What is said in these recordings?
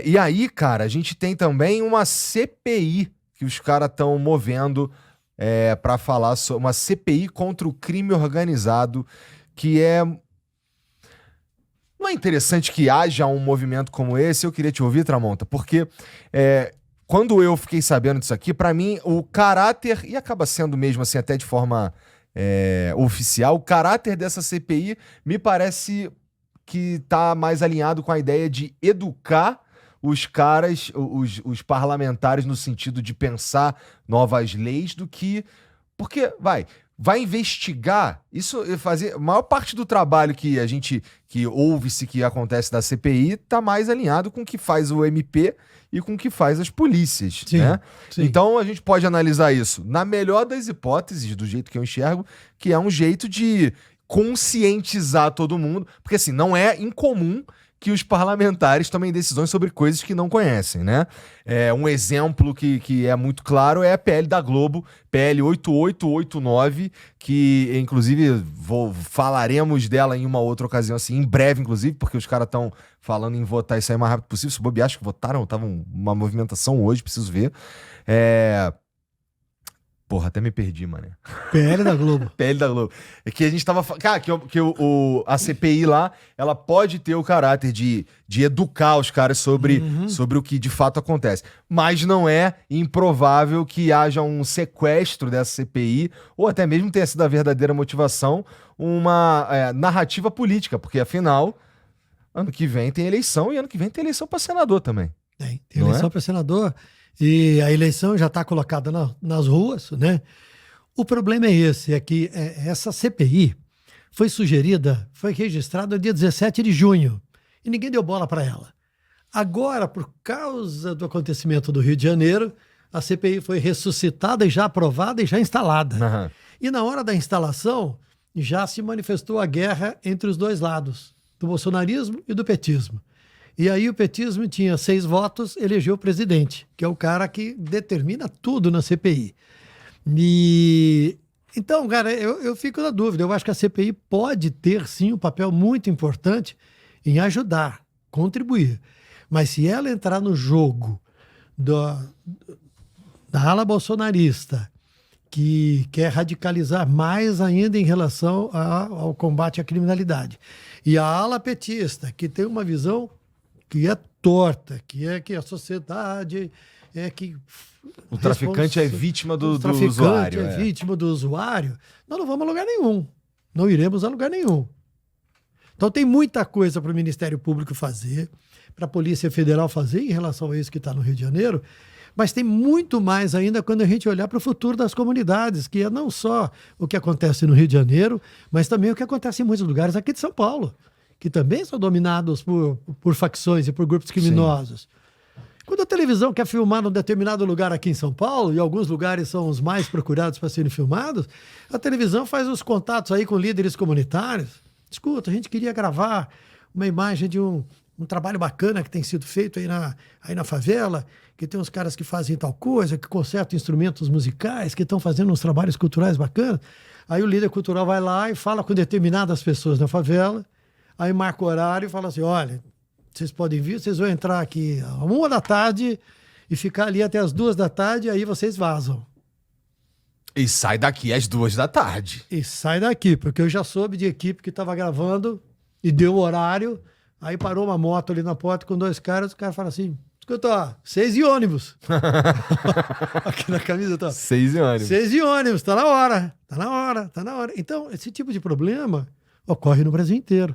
E aí, cara, a gente tem também uma CPI que os caras estão movendo para falar sobre uma CPI contra o crime organizado, que Não é interessante que haja um movimento como esse? Eu queria te ouvir, Tramonta, porque quando eu fiquei sabendo disso aqui, pra mim, o caráter, e acaba sendo mesmo assim, até de forma oficial, o caráter dessa CPI me parece que tá mais alinhado com a ideia de educar os caras, os parlamentares, no sentido de pensar novas leis do que. Porque, vai investigar, isso fazer. A maior parte do trabalho que a gente, que ouve-se que acontece da CPI, tá mais alinhado com o que faz o MP e com o que faz as polícias, Sim, né? sim. Então a gente pode analisar isso, na melhor das hipóteses, do jeito que eu enxergo, que é um jeito de conscientizar todo mundo, porque assim, não é incomum que os parlamentares tomem decisões sobre coisas que não conhecem, né? Um exemplo que é muito claro é a PL da Globo, PL 8889, que inclusive falaremos dela em uma outra ocasião, assim, em breve, inclusive, porque os caras estão falando em votar isso aí o mais rápido possível. Se bobear, acho que votaram, tava uma movimentação hoje, preciso ver. Porra, até me perdi, mané. PL da Globo. PL da Globo. É que a gente tava... Cara, a CPI lá, ela pode ter o caráter de educar os caras sobre o que de fato acontece. Mas não é improvável que haja um sequestro dessa CPI, ou até mesmo tenha sido a verdadeira motivação, uma narrativa política, porque afinal, ano que vem tem eleição, e ano que vem tem eleição para senador também. Tem eleição para senador. E a eleição já está colocada nas ruas, né? O problema é esse, é que essa CPI foi registrada no dia 17 de junho e ninguém deu bola para ela. Agora, por causa do acontecimento do Rio de Janeiro, a CPI foi ressuscitada e já aprovada e já instalada. Uhum. E na hora da instalação, já se manifestou a guerra entre os dois lados, do bolsonarismo e do petismo. E aí o petismo tinha 6 votos, elegeu o presidente, que é o cara que determina tudo na CPI. Então, cara, eu fico na dúvida. Eu acho que a CPI pode ter, sim, um papel muito importante em ajudar, contribuir. Mas se ela entrar no jogo da ala bolsonarista, que quer radicalizar mais ainda em relação ao combate à criminalidade, e a ala petista, que tem uma visão que é torta, que a sociedade que... O traficante é vítima do usuário. O traficante é vítima do usuário. Nós não vamos a lugar nenhum. Não iremos a lugar nenhum. Então tem muita coisa para o Ministério Público fazer, para a Polícia Federal fazer em relação a isso que está no Rio de Janeiro, mas tem muito mais ainda quando a gente olhar para o futuro das comunidades, que é não só o que acontece no Rio de Janeiro, mas também o que acontece em muitos lugares aqui de São Paulo, que também são dominados por facções e por grupos criminosos. Sim. Quando a televisão quer filmar num determinado lugar aqui em São Paulo, e alguns lugares são os mais procurados para serem filmados, a televisão faz os contatos aí com líderes comunitários. Escuta, a gente queria gravar uma imagem de um trabalho bacana que tem sido feito aí na favela, que tem uns caras que fazem tal coisa, que consertam instrumentos musicais, que estão fazendo uns trabalhos culturais bacanas. Aí o líder cultural vai lá e fala com determinadas pessoas na favela, aí marca o horário e fala assim, olha, vocês podem vir, vocês vão entrar aqui às 13h e ficar ali até às 14h, aí vocês vazam. E sai daqui às 14h. E sai daqui, porque eu já soube de equipe que estava gravando e deu o horário, aí parou uma moto ali na porta com 2 caras, o cara fala assim, escuta, 6 e ônibus. Aqui na camisa tá. 6 e ônibus. 6 e ônibus, tá na hora. Então, esse tipo de problema ocorre no Brasil inteiro.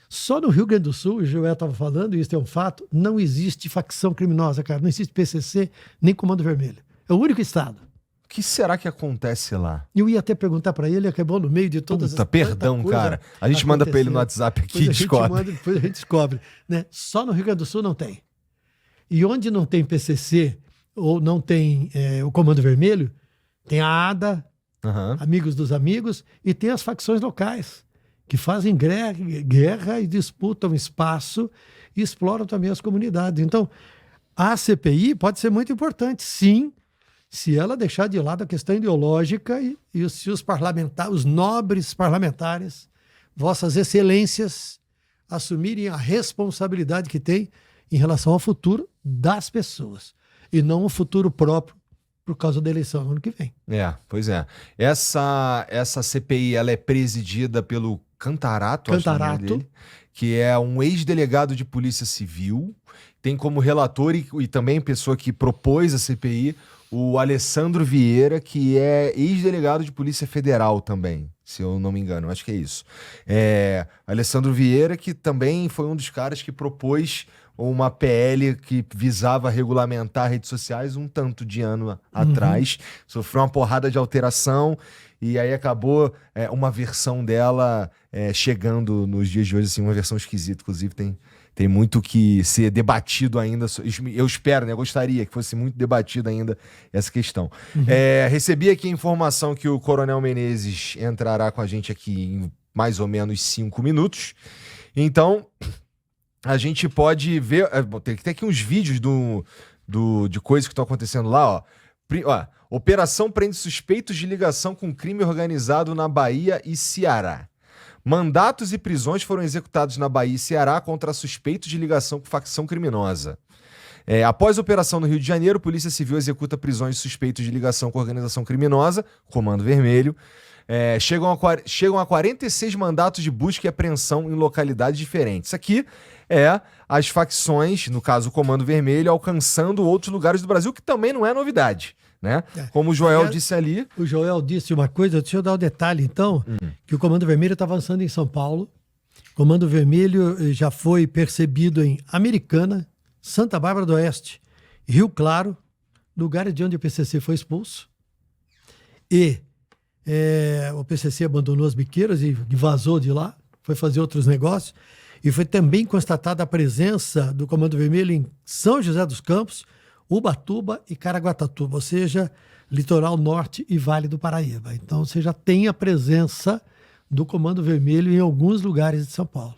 Só no Rio Grande do Sul, o Joel estava falando, e isso é um fato, não existe facção criminosa, cara. Não existe PCC, nem Comando Vermelho. É o único estado. O que será que acontece lá? Eu ia até perguntar para ele, acabou no meio de todas as... Perdão, cara. A gente manda para ele no WhatsApp aqui e descobre. Depois a gente descobre. Né? Só no Rio Grande do Sul não tem. E onde não tem PCC, ou não tem o Comando Vermelho, tem a ADA, Amigos dos Amigos, e tem as facções locais, que fazem guerra e disputam espaço e exploram também as comunidades. Então, a CPI pode ser muito importante, sim, se ela deixar de lado a questão ideológica e se os parlamentares, os nobres parlamentares, vossas excelências, assumirem a responsabilidade que têm em relação ao futuro das pessoas e não o futuro próprio por causa da eleição no ano que vem. Pois é. Essa CPI, ela é presidida pelo Cantarato, acho que é o nome dele, que é um ex-delegado de Polícia Civil, tem como relator e também pessoa que propôs a CPI, o Alessandro Vieira, que é ex-delegado de Polícia Federal também, se eu não me engano, acho que é isso. Alessandro Vieira, que também foi um dos caras que propôs uma PL que visava regulamentar redes sociais um tanto de ano atrás, sofreu uma porrada de alteração e aí acabou uma versão dela chegando nos dias de hoje, assim, uma versão esquisita, inclusive tem muito que ser debatido ainda. Eu espero, né? Eu gostaria que fosse muito debatido ainda essa questão. Recebi aqui a informação que o Coronel Menezes entrará com a gente aqui em mais ou menos 5 minutos. Então, a gente pode ver... Tem que ter aqui uns vídeos de coisas que estão acontecendo lá, ó. Operação prende suspeitos de ligação com crime organizado na Bahia e Ceará. Mandatos e prisões foram executados na Bahia e Ceará contra suspeitos de ligação com facção criminosa. Após a operação no Rio de Janeiro, a Polícia Civil executa prisões de suspeitos de ligação com organização criminosa, Comando Vermelho. Chegam a 46 mandatos de busca e apreensão em localidades diferentes. Isso aqui é as facções, no caso o Comando Vermelho, alcançando outros lugares do Brasil, que também não é novidade, né? Como o Joel disse ali... O Joel disse uma coisa, deixa eu dar o detalhe então, que o Comando Vermelho está avançando em São Paulo. O Comando Vermelho já foi percebido em Americana, Santa Bárbara do Oeste, Rio Claro, lugares de onde o PCC foi expulso. E o PCC abandonou as biqueiras e vazou de lá, foi fazer outros negócios. E foi também constatada a presença do Comando Vermelho em São José dos Campos, Ubatuba e Caraguatatuba, ou seja, litoral norte e Vale do Paraíba. Então você já tem a presença do Comando Vermelho em alguns lugares de São Paulo.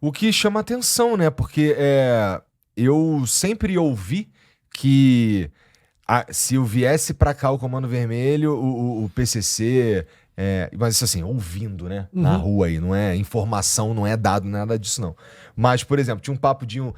O que chama atenção, né? Porque eu sempre ouvi que se eu viesse para cá o Comando Vermelho, o PCC... mas isso assim, ouvindo, né? Na rua aí, não é informação, não é dado, nada disso não. Mas, por exemplo, tinha um papo de o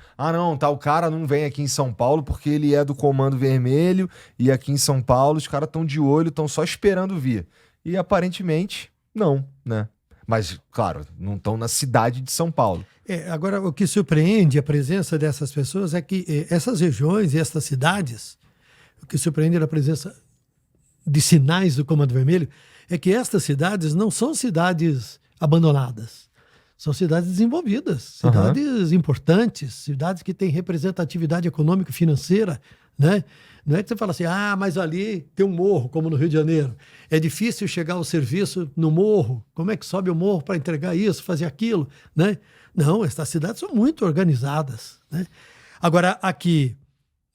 cara não vem aqui em São Paulo porque ele é do Comando Vermelho e aqui em São Paulo os caras estão de olho, estão só esperando vir. E aparentemente, não, né? Mas, claro, não estão na cidade de São Paulo. Agora, o que surpreende a presença dessas pessoas é que essas regiões e essas cidades, o que surpreende é a presença de sinais do Comando Vermelho, é que estas cidades não são cidades abandonadas. São cidades desenvolvidas, cidades importantes, cidades que têm representatividade econômica e financeira, né? Não é que você fala assim, mas ali tem um morro, como no Rio de Janeiro. É difícil chegar ao serviço no morro. Como é que sobe o morro para entregar isso, fazer aquilo, né? Não, estas cidades são muito organizadas, né? Agora, aqui,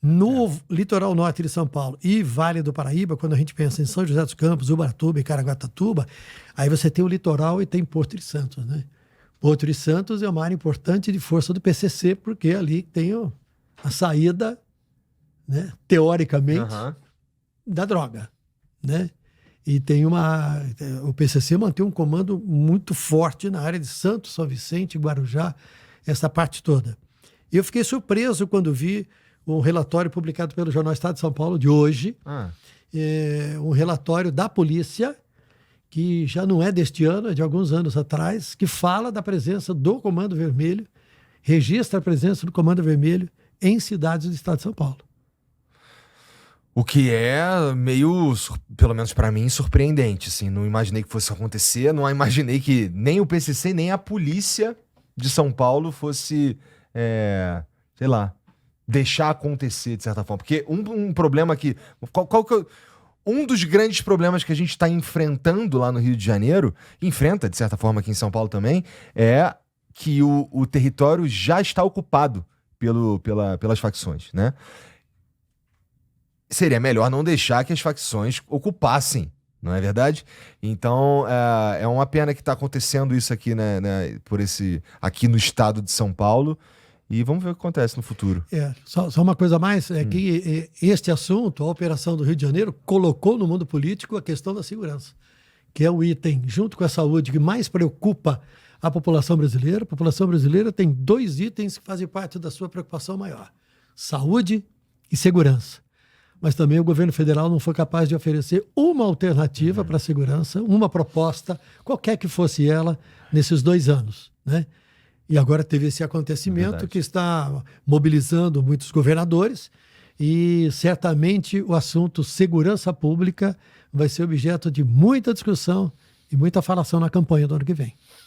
no litoral norte de São Paulo e Vale do Paraíba, quando a gente pensa em São José dos Campos, Ubatuba e Caraguatatuba, aí você tem o litoral e tem Porto de Santos, né? Porto de Santos é uma área importante de força do PCC, porque ali tem a saída, né, teoricamente, da droga, né? E tem o PCC mantém um comando muito forte na área de Santos, São Vicente, Guarujá, essa parte toda. E eu fiquei surpreso quando vi um relatório publicado pelo Jornal Estado de São Paulo de hoje, um relatório da polícia, que já não é deste ano, é de alguns anos atrás, que fala da presença do Comando Vermelho, registra a presença do Comando Vermelho em cidades do estado de São Paulo. O que é meio, pelo menos pra mim, surpreendente, assim. Não imaginei que fosse acontecer, não imaginei que nem o PCC, nem a polícia de São Paulo fosse, sei lá, deixar acontecer de certa forma. Porque um problema que... Um dos grandes problemas que a gente está enfrentando lá no Rio de Janeiro, enfrenta de certa forma aqui em São Paulo também, é que o território já está ocupado pelas facções, né? Seria melhor não deixar que as facções ocupassem, não é verdade? Então, é uma pena que está acontecendo isso aqui, né, aqui no estado de São Paulo. E vamos ver o que acontece no futuro. Só uma coisa a mais, é que este assunto, a operação do Rio de Janeiro, colocou no mundo político a questão da segurança, que é o item, junto com a saúde, que mais preocupa a população brasileira. A população brasileira tem 2 itens que fazem parte da sua preocupação maior: saúde e segurança. Mas também o governo federal não foi capaz de oferecer uma alternativa para a segurança, uma proposta, qualquer que fosse ela, nesses 2 anos, né? E agora teve esse acontecimento que está mobilizando muitos governadores e certamente o assunto segurança pública vai ser objeto de muita discussão e muita falação na campanha do ano que vem.